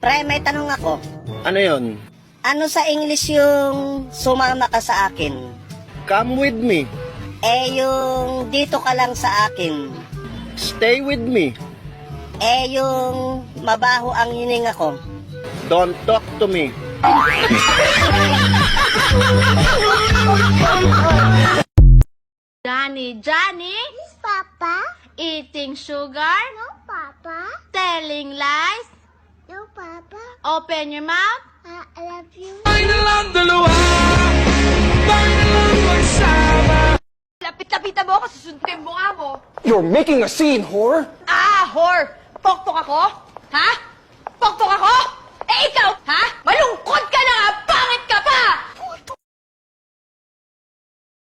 Pre, may tanong ako. Ano yon? Ano sa English yung sumama ka sa akin? Come with me. Yung dito ka lang sa akin. Stay with me. Yung mabaho ang hininga ko. Don't talk to me. Johnny, Johnny? Yes, Papa? Eating sugar? No, Papa? Telling lies? No, Papa? Open your mouth? I love you. Lapit-lapitan mo ako, susunduin mo nga mo. You're making a scene, whore! Ah, whore! Pokpok ako? Ha?